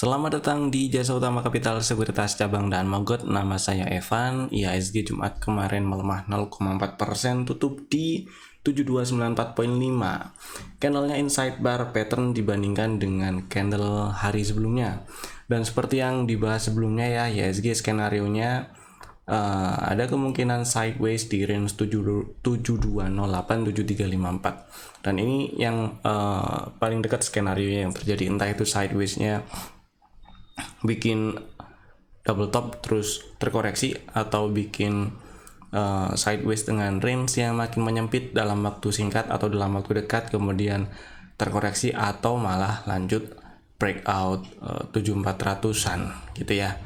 Selamat datang di Jasa Utama Kapital Sekuritas Cabang Dan Mogot. Nama saya Evan. IHSG Jumat kemarin melemah 0,4%, tutup di 7294.5. Candlenya inside bar pattern dibandingkan dengan candle hari sebelumnya. Dan seperti yang dibahas sebelumnya ya, IHSG skenario-nya ada kemungkinan sideways di range 7208-7354. Dan ini yang paling dekat skenario yang terjadi, entah itu sideways-nya bikin double top terus terkoreksi atau bikin sideways dengan range yang makin menyempit dalam waktu singkat atau dalam waktu dekat kemudian terkoreksi, atau malah lanjut breakout 7400-an gitu ya.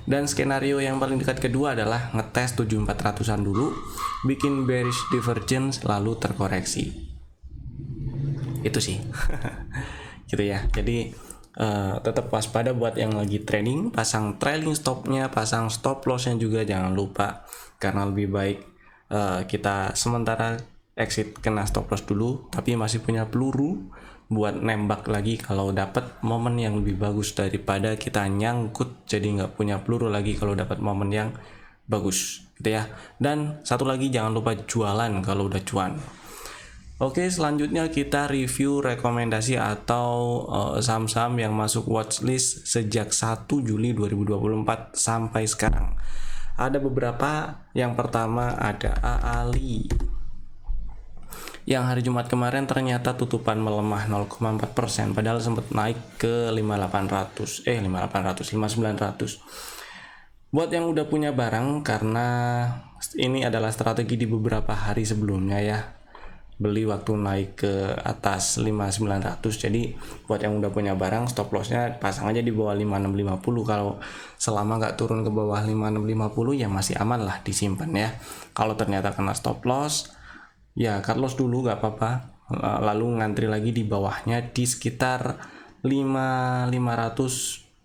Dan skenario yang paling dekat kedua adalah ngetes 7400-an dulu, bikin bearish divergence lalu terkoreksi. Itu sih. Gitu ya. Jadi tetap waspada buat yang lagi trading, pasang trailing stopnya, pasang stop lossnya juga jangan lupa, karena lebih baik kita sementara exit kena stop loss dulu tapi masih punya peluru buat nembak lagi kalau dapat momen yang lebih bagus, daripada kita nyangkut jadi nggak punya peluru lagi kalau dapat momen yang bagus gitu ya. Dan satu lagi, jangan lupa jualan kalau udah cuan. Oke, selanjutnya kita review rekomendasi atau saham-saham yang masuk watchlist sejak 1 Juli 2024 sampai sekarang. Ada beberapa. Yang pertama ada AALI, yang hari Jumat kemarin ternyata tutupan melemah 0,4%, padahal sempat naik ke 5900. Buat yang udah punya barang, karena ini adalah strategi di beberapa hari sebelumnya ya, beli waktu naik ke atas 5900. Jadi buat yang udah punya barang, stop lossnya pasang aja di bawah 5650. Kalau selama nggak turun ke bawah 5650 ya masih aman lah, disimpan ya. Kalau ternyata kena stop loss, ya cut loss dulu gak apa-apa, lalu ngantri lagi di bawahnya di sekitar 5500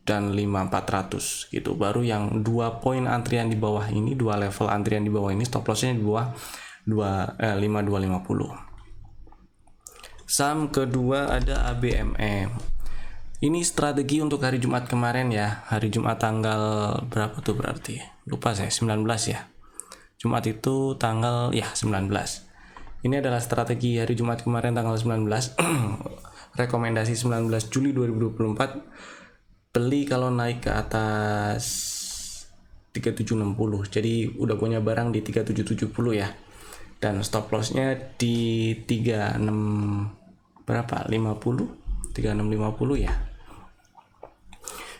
dan 5400 gitu. Baru yang 2 poin antrian di bawah ini, 2 level antrian di bawah ini, stop lossnya di bawah 5250. Saham kedua ada ABMM. Ini strategi untuk hari Jumat kemarin ya, hari Jumat tanggal berapa tuh berarti? Lupa saya, 19 ya. Jumat itu tanggal 19. Ini adalah strategi hari Jumat kemarin tanggal 19. Rekomendasi 19 Juli 2024. Beli kalau naik ke atas 3760. Jadi udah punya barang di 3770 ya. Dan stop lossnya di 36 berapa? 50? 3650 ya.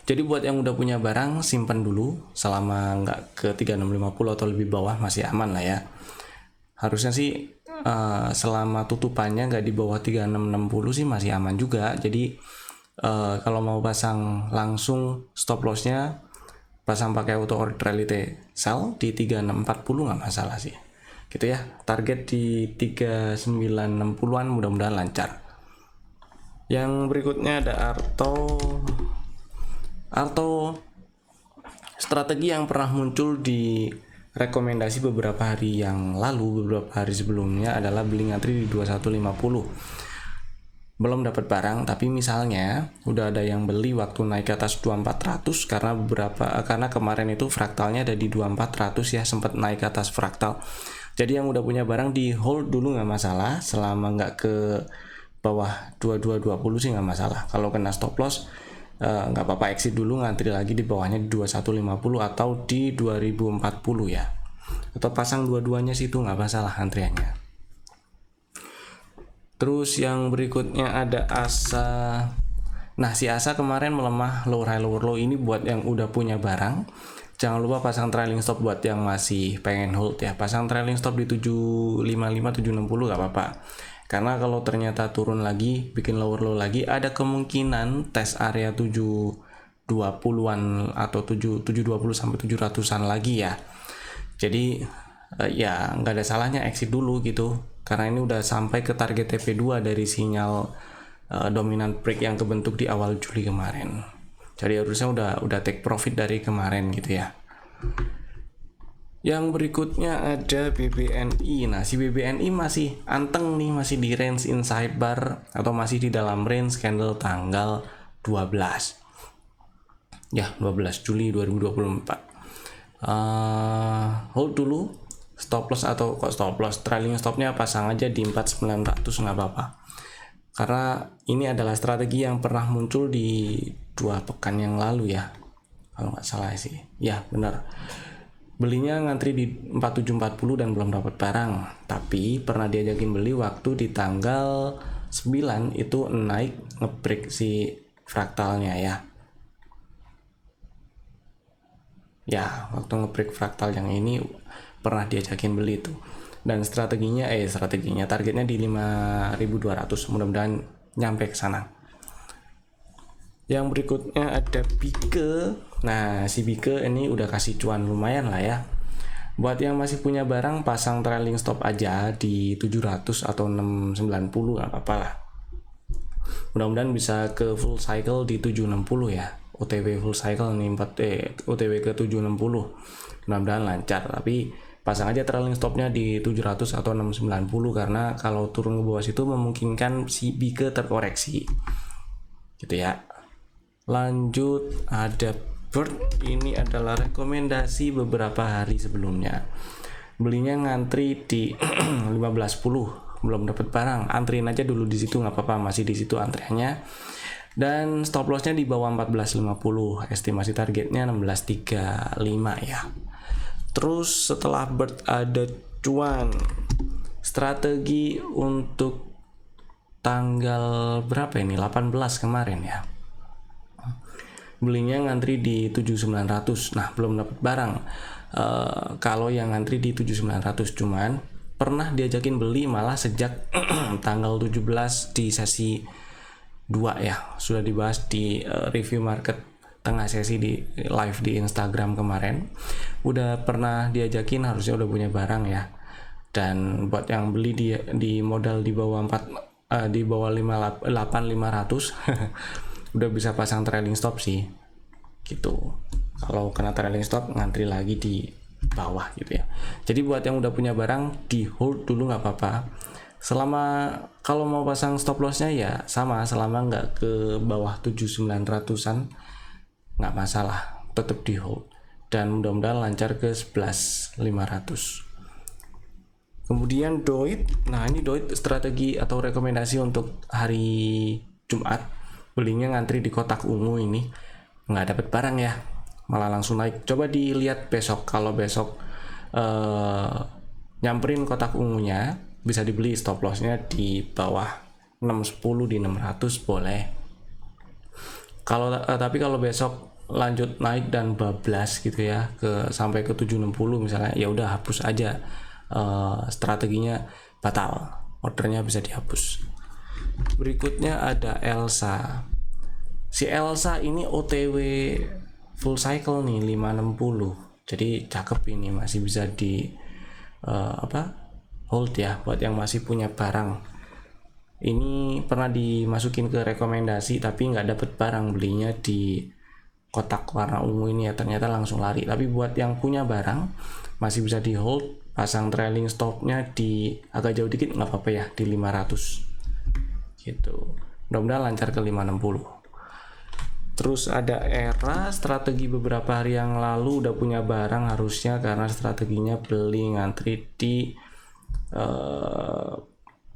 Jadi buat yang udah punya barang, simpan dulu selama nggak ke 3650 atau lebih bawah, masih aman lah ya. Harusnya sih selama tutupannya nggak di bawah 3660 sih masih aman juga. Jadi kalau mau pasang langsung stop lossnya pasang pakai auto orderability sell di 3640 nggak masalah sih gitu ya. Target di 3960-an, mudah-mudahan lancar. Yang berikutnya ada Arto, strategi yang pernah muncul di rekomendasi beberapa hari yang lalu, beberapa hari sebelumnya adalah beli ngantri di 2150. Belum dapat barang, tapi misalnya udah ada yang beli waktu naik ke atas 2400, karena kemarin itu fraktalnya ada di 2400 ya, sempat naik ke atas fraktal. Jadi yang udah punya barang di hold dulu nggak masalah, selama nggak ke bawah 2220 sih nggak masalah. Kalau kena stop loss nggak apa-apa, exit dulu, ngantri lagi di bawahnya di 2150 atau di 2040 ya, atau pasang dua-duanya situ nggak masalah antriannya. Terus yang berikutnya ada ASA. Nah, si ASA kemarin melemah lower high lower low. Ini buat yang udah punya barang, jangan lupa pasang trailing stop. Buat yang masih pengen hold ya, pasang trailing stop di 755 760 nggak apa-apa. Karena kalau ternyata turun lagi, bikin lower low lagi, ada kemungkinan tes area 720-an atau 720 sampai 700-an lagi ya. Jadi ya nggak ada salahnya exit dulu gitu. Karena ini udah sampai ke target TP2 dari sinyal dominant break yang kebentuk di awal Juli kemarin. Jadi harusnya udah take profit dari kemarin gitu ya. Yang berikutnya ada BBNI. Nah, si BBNI masih anteng nih, masih di range inside bar atau masih di dalam range candle tanggal 12. Ya, 12 Juli 2024. Hold dulu stop loss, atau kok stop loss, trailing stopnya pasang aja di 4900, nggak apa-apa, karena ini adalah strategi yang pernah muncul di 2 pekan yang lalu ya, kalau nggak salah sih. Ya benar, belinya ngantri di 4740 dan belum dapat barang, tapi pernah diajakin beli waktu di tanggal 9 itu naik ngebreak si fraktalnya ya, waktu ngebreak fraktal yang ini pernah diajakin beli tuh, dan strateginya targetnya di 5200, mudah-mudahan nyampe ke sana. Yang berikutnya ada Bike. Nah, si Bike ini udah kasih cuan lumayan lah ya. Buat yang masih punya barang, pasang trailing stop aja di 700 atau 690, nggak apa-apa lah. Mudah-mudahan bisa ke full cycle di 760 ya. OTW full cycle nih, OTW ke 760. Mudah-mudahan lancar, tapi pasang aja trailing stopnya di 700 atau 690, karena kalau turun ke bawah situ memungkinkan si Bike terkoreksi. Gitu ya. Lanjut ada Bird. Ini adalah rekomendasi beberapa hari sebelumnya. Belinya ngantri di 15.10, belum dapat barang. Antriin aja dulu di situ, nggak apa-apa, masih di situ antriannya. Dan stop lossnya di bawah 14.50, estimasi targetnya 16.35 ya. Terus setelah Bird ada cuan. Strategi untuk tanggal berapa ini? 18 kemarin ya. Belinya ngantri di 7.900. Nah, belum dapat barang. Kalau yang ngantri di 7.900, cuman pernah diajakin beli malah sejak tanggal 17 di sesi 2 ya. Sudah dibahas di review market tengah sesi di live di Instagram kemarin. Udah pernah diajakin, harusnya udah punya barang ya. Dan buat yang beli di modal di bawah 8.500 udah bisa pasang trailing stop sih gitu. Kalau kena trailing stop ngantri lagi di bawah gitu ya. Jadi buat yang udah punya barang, di hold dulu nggak apa-apa. Selama kalau mau pasang stop lossnya ya sama, selama nggak ke bawah 7.900-an nggak masalah, tetap di hold, dan mudah-mudahan lancar ke 11.500. Kemudian Doit. Nah, ini Doit strategi atau rekomendasi untuk hari Jumat. Belinya ngantri di kotak ungu, ini nggak dapat barang ya, malah langsung naik. Coba dilihat besok, kalau besok nyamperin kotak ungunya, bisa dibeli stop lossnya di bawah 610, di 600 boleh. Tapi kalau besok lanjut naik dan bablas gitu ya, sampai ke 760 misalnya, ya udah hapus aja, strateginya batal, ordernya bisa dihapus. Berikutnya ada Elsa. Si Elsa ini OTW full cycle nih 560. Jadi cakep, ini masih bisa di hold ya buat yang masih punya barang. Ini pernah dimasukin ke rekomendasi tapi nggak dapet barang, belinya di kotak warna ungu ini ya, ternyata langsung lari. Tapi buat yang punya barang masih bisa di hold, pasang trailing stopnya di agak jauh dikit nggak apa-apa ya, di 500 gitu. Mudah-mudahan lancar ke 560. Terus ada Era. Strategi beberapa hari yang lalu udah punya barang harusnya, karena strateginya beli ngantri di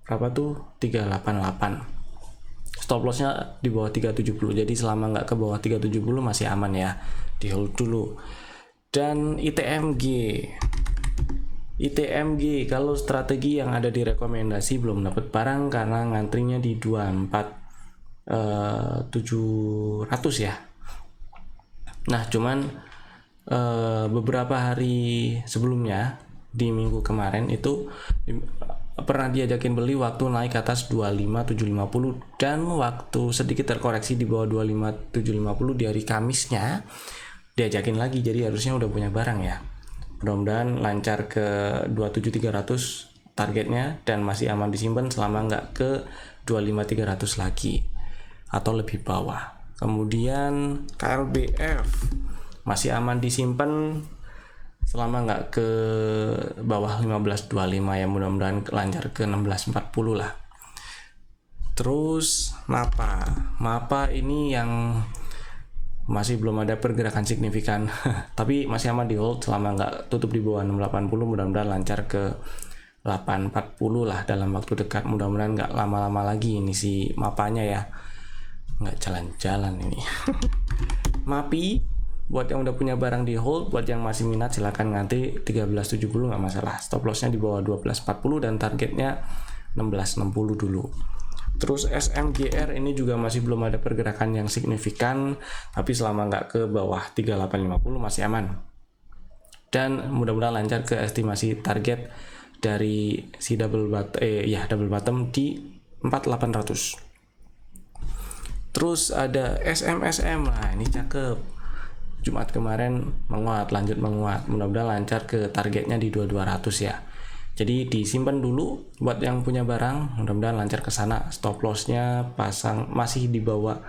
berapa tuh, 388. Stop lossnya di bawah 370, jadi selama nggak ke bawah 370 masih aman ya, di hold dulu. Dan ITMG kalau strategi yang ada di rekomendasi belum dapat barang karena ngantrinya di 24.700 ya. Nah, cuman beberapa hari sebelumnya di minggu kemarin itu pernah diajakin beli waktu naik ke atas 25.750, dan waktu sedikit terkoreksi di bawah 25.750 di hari Kamisnya diajakin lagi, jadi harusnya udah punya barang ya. Mudah-mudahan lancar ke 27.300 targetnya, dan masih aman disimpan selama nggak ke 25.300 lagi atau lebih bawah. Kemudian KLBF masih aman disimpan selama nggak ke bawah 15.25 ya, mudah-mudahan lancar ke 16.40 lah. Terus Mapa ini yang masih belum ada pergerakan signifikan. Tapi masih aman di hold selama nggak tutup di bawah 680. Mudah-mudahan lancar ke 840 lah dalam waktu dekat. Mudah-mudahan nggak lama-lama lagi ini si mapanya ya, nggak jalan-jalan ini. Mapi buat yang udah punya barang di hold, buat yang masih minat silahkan ngantri 1370 nggak masalah. Stop lossnya di bawah 1240 dan targetnya 1660 dulu. Terus SMGR ini juga masih belum ada pergerakan yang signifikan, tapi selama nggak ke bawah 3850 masih aman. Dan mudah-mudahan lancar ke estimasi target dari si double bottom di 4800. Terus ada SMSM, nah ini cakep. Jumat kemarin menguat, lanjut menguat. Mudah-mudahan lancar ke targetnya di 2200 ya. Jadi disimpan dulu buat yang punya barang, mudah-mudahan lancar ke sana. Stop lossnya pasang masih di bawah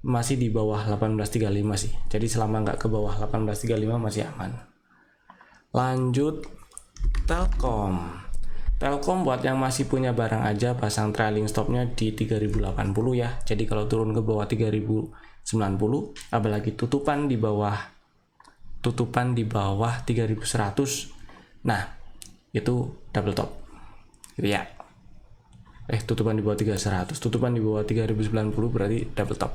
1835 sih. Jadi selama nggak ke bawah 1835 masih aman. Lanjut Telkom. Telkom buat yang masih punya barang aja pasang trailing stopnya di 3080 ya. Jadi kalau turun ke bawah 3090, apalagi tutupan di bawah 3100. Nah, itu double top gitu ya. Tutupan di bawah 3100, tutupan di bawah 3090 berarti double top.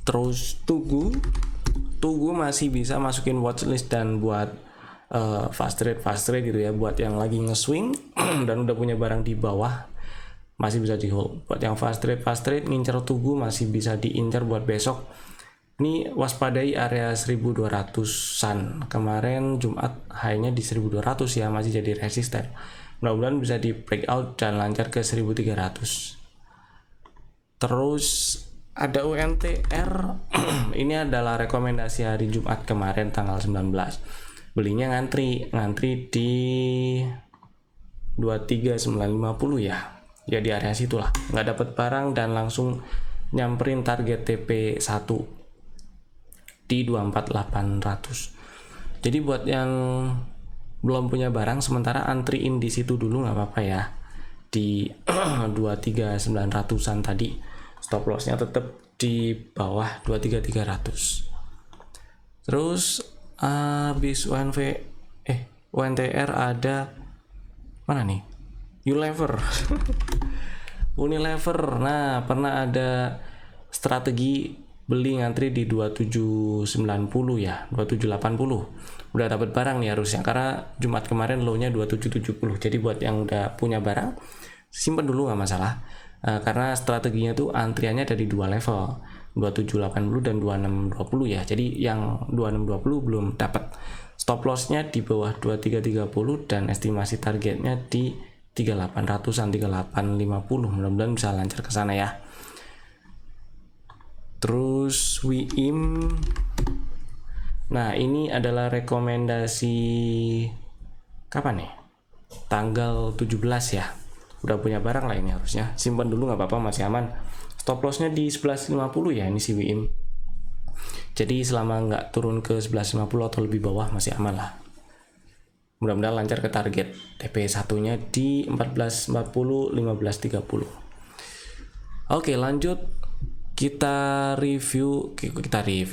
Terus Tugu masih bisa masukin watchlist dan buat fast trade gitu ya, buat yang lagi nge-swing dan udah punya barang di bawah masih bisa di hold. Buat yang fast trade ngincer Tugu masih bisa diincar buat besok. Ini waspadai area 1200-an. Kemarin Jumat high-nya di 1200 ya, masih jadi resisten. Mudah-mudahan bisa di breakout dan lancar ke 1300. Terus ada UNTR. Ini adalah rekomendasi hari Jumat kemarin tanggal 19. Belinya ngantri di 23950 ya. Ya di area situlah. Nggak dapat barang dan langsung nyamperin target TP1 di 24800. Jadi buat yang belum punya barang sementara antriin di situ dulu nggak apa-apa ya, di 23900-an tadi. Stop lossnya tetap di bawah 23300. Terus habis UNTR ada mana nih, Unilever. Nah, pernah ada strategi beli ngantri di 2790 ya, 2780. Udah dapat barang nih harusnya, karena Jumat kemarin low-nya 2770. Jadi buat yang udah punya barang simpan dulu nggak masalah. Karena strateginya tuh antriannya ada di dua level, 2780 dan 2620 ya. Jadi yang 2620 belum dapat. Stop loss-nya di bawah 2330 dan estimasi targetnya di 3800-an, 3850. Mudah-mudahan bisa lancar ke sana ya. Terus WIM. Nah, ini adalah rekomendasi kapan nih? Tanggal 17 ya. Udah punya barang lah ini harusnya. Simpan dulu nggak apa-apa, masih aman. Stop lossnya di 1150 ya ini si WIM. Jadi selama nggak turun ke 1150 atau lebih bawah masih aman lah. Mudah-mudahan lancar ke target. TP1-nya di 1440, 1530. Oke, lanjut. Kita review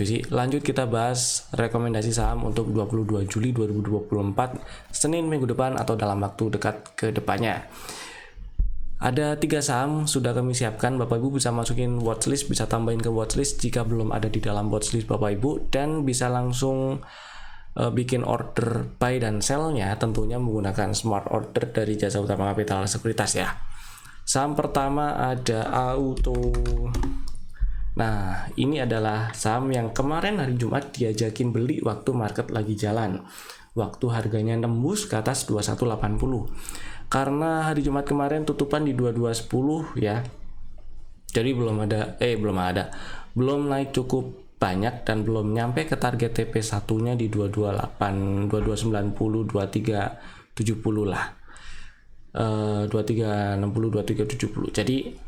sih. Lanjut kita bahas rekomendasi saham untuk 22 Juli 2024 Senin minggu depan atau dalam waktu dekat ke depannya. Ada 3 saham sudah kami siapkan. Bapak Ibu bisa masukin watchlist, bisa tambahin ke watchlist jika belum ada di dalam watchlist Bapak Ibu, dan bisa langsung bikin order buy dan sell-nya tentunya menggunakan smart order dari Jasa Utama Capital Sekuritas ya. Saham pertama ada Auto. Nah, ini adalah saham yang kemarin hari Jumat diajakin beli waktu market lagi jalan. Waktu harganya nembus ke atas 2180. Karena hari Jumat kemarin tutupan di 2210 ya. Jadi belum naik cukup banyak dan belum nyampe ke target TP1-nya di 228, 2290, 2370 lah. 2360, 2370. Jadi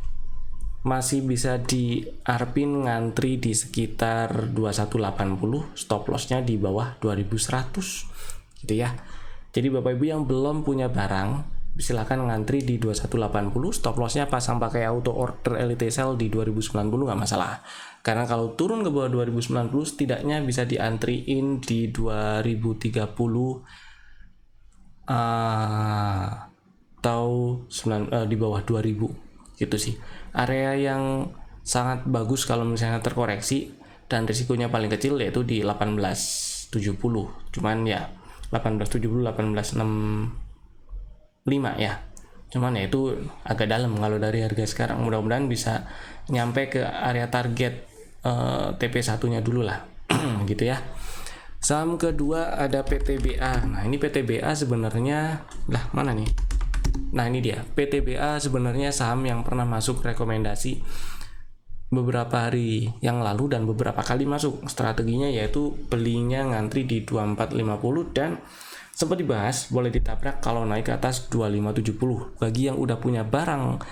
masih bisa di arpin ngantri di sekitar 2180, stop lossnya di bawah 2100 gitu ya. Jadi Bapak Ibu yang belum punya barang silakan ngantri di 2180. Stop lossnya pasang pakai auto order elite sell di 2090 nggak masalah, karena kalau turun ke bawah 2090 setidaknya bisa diantriin di 2030 atau di bawah 2000 gitu sih. Area yang sangat bagus kalau misalnya terkoreksi dan risikonya paling kecil yaitu di 1870. Cuman ya 1870 1865 ya. Cuman ya itu agak dalam kalau dari harga sekarang. Mudah-mudahan bisa nyampe ke area target TP1-nya dulu lah. Gitu ya. Saham kedua ada PTBA. Nah, ini PTBA sebenarnya mana nih? Nah, ini dia. PTBA sebenarnya saham yang pernah masuk rekomendasi beberapa hari yang lalu dan beberapa kali masuk. Strateginya yaitu belinya ngantri di 2450 dan sempat dibahas boleh ditabrak kalau naik ke atas 2570. Bagi yang udah punya barang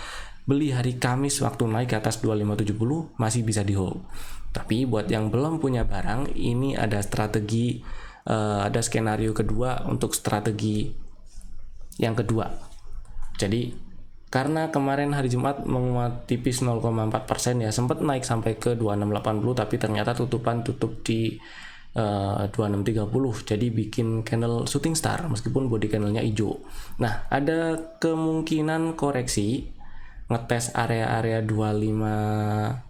beli hari Kamis waktu naik ke atas 2570 masih bisa di hold. Tapi buat yang belum punya barang, ini ada strategi, ada skenario kedua untuk strategi yang kedua. Jadi karena kemarin hari Jumat menguat tipis 0,4% ya, sempat naik sampai ke 2680 tapi ternyata tutup di 2630, jadi bikin candle shooting star meskipun body candlenya hijau. Nah, ada kemungkinan koreksi ngetes area-area 2550,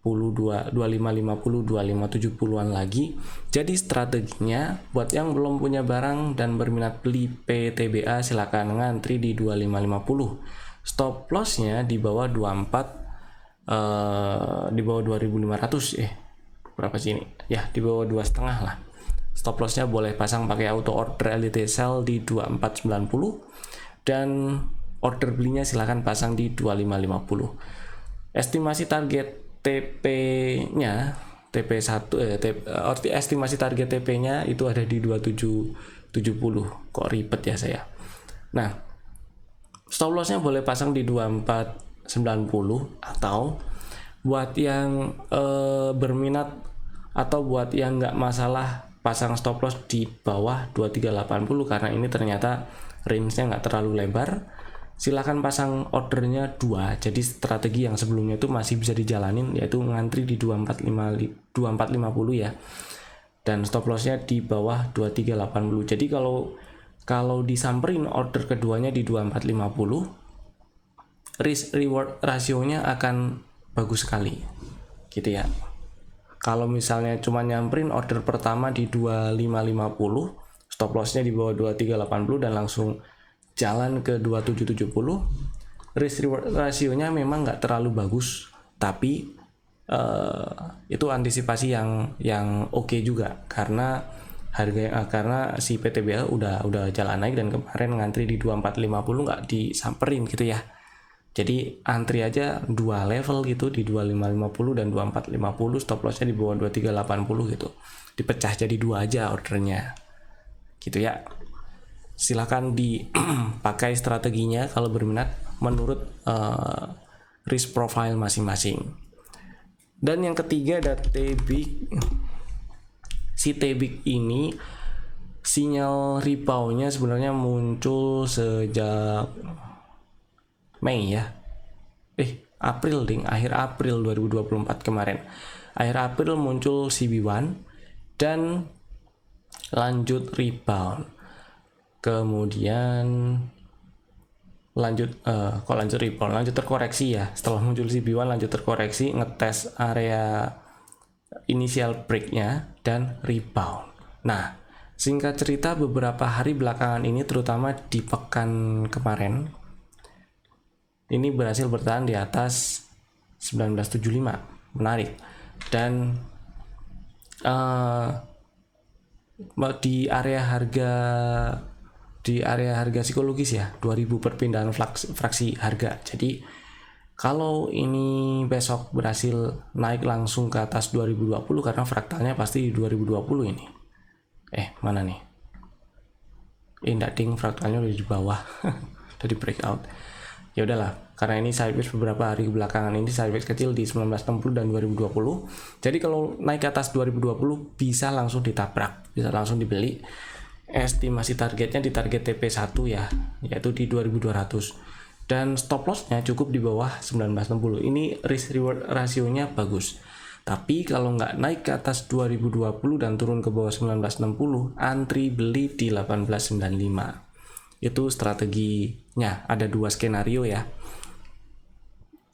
2570-an lagi. Jadi strateginya buat yang belum punya barang dan berminat beli PTBA silakan ngantri di 2550. Stop lossnya di bawah 24, di bawah 2500 berapa sih ini? Ya, di bawah 2,5 lah. Stop lossnya boleh pasang pakai auto order elite sell di 2490 dan order belinya silahkan pasang di 2550. Estimasi target TP-nya estimasi target TP-nya itu ada di 2770. Kok ribet ya saya. Nah, stop lossnya boleh pasang di 2490 atau buat yang berminat atau buat yang nggak masalah pasang stop loss di bawah 2380 karena ini ternyata range-nya nggak terlalu lebar, silakan pasang ordernya 2. Jadi strategi yang sebelumnya itu masih bisa dijalanin, yaitu ngantri di 2450 ya, dan stop lossnya di bawah 2380. Jadi kalau disamperin order keduanya di 2450, risk reward rasionya akan bagus sekali gitu ya. Kalau misalnya cuma nyamperin order pertama di 2550, stop lossnya di bawah 2380 dan langsung jalan ke 2770, risk reward rasionya memang nggak terlalu bagus, tapi itu antisipasi yang oke juga karena karena si PTBA udah jalan naik dan kemarin ngantri di 2450 nggak disamperin gitu ya. Jadi antri aja 2 level gitu di 2550 dan 2450, stop lossnya di bawah 2380 gitu. Dipecah jadi 2 aja ordernya. Gitu ya. Silakan dipakai strateginya kalau berminat menurut risk profile masing-masing. Dan yang ketiga ada TBIC. Si TBIC ini sinyal rebound-nya sebenarnya muncul sejak Mei ya. April akhir April 2024 kemarin. Akhir April muncul CB1 dan lanjut rebound. Kemudian lanjut rebound, lanjut terkoreksi ya. Setelah muncul CB1 lanjut terkoreksi, ngetes area initial break-nya dan rebound. Nah, singkat cerita beberapa hari belakangan ini terutama di pekan kemarin ini berhasil bertahan di atas 1975. Menarik. Dan di area harga psikologis ya, 2000 perpindahan fraksi harga. Jadi kalau ini besok berhasil naik langsung ke atas 2020 karena fraktalnya pasti di 2020 ini. Mana nih? Enggak ding, fraktalnya udah di bawah. Udah di breakout. Ya udahlah, karena ini sideways beberapa hari belakangan ini sideways kecil di 1960 dan 2020. Jadi kalau naik ke atas 2020 bisa langsung ditabrak, bisa langsung dibeli. estimasi targetnya di target TP1 ya, yaitu di 2200, dan stop lossnya cukup di bawah 1960. Ini risk reward rasionya bagus. Tapi kalau nggak naik ke atas 2020 dan turun ke bawah 1960, antri beli di 1895. Itu strateginya. Ada dua skenario ya.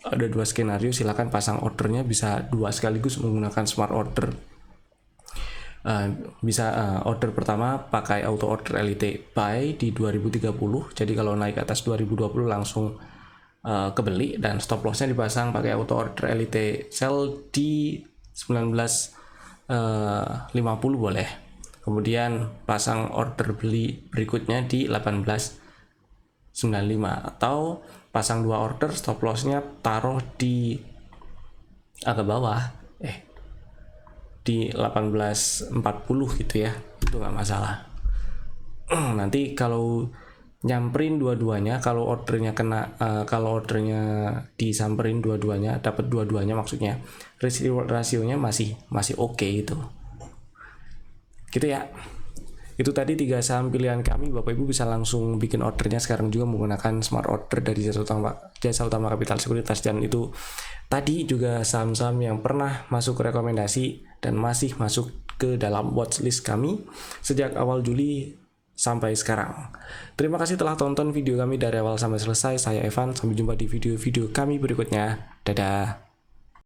Ada dua skenario, silakan pasang ordernya, bisa dua sekaligus menggunakan smart order. Order pertama pakai auto order elite buy di 2030. Jadi kalau naik ke atas 2020 langsung kebeli, dan stop lossnya dipasang pakai auto order elite sell di 1950 boleh. Kemudian pasang order beli berikutnya di 1895, atau pasang dua order, stop lossnya taruh di agak bawah di 1840 gitu ya, itu nggak masalah. Nanti kalau nyamperin dua-duanya, kalau ordernya disamperin dua-duanya, dapat dua-duanya maksudnya, risk reward rasionya masih oke itu. Gitu ya. Itu tadi 3 saham pilihan kami. Bapak Ibu bisa langsung bikin ordernya sekarang juga menggunakan smart order dari Jasa Utama Capital Sekuritas. Dan itu tadi juga saham-saham yang pernah masuk ke rekomendasi dan masih masuk ke dalam watchlist kami sejak awal Juli sampai sekarang. Terima kasih telah tonton video kami dari awal sampai selesai. Saya Evan, sampai jumpa di video-video kami berikutnya. Dadah.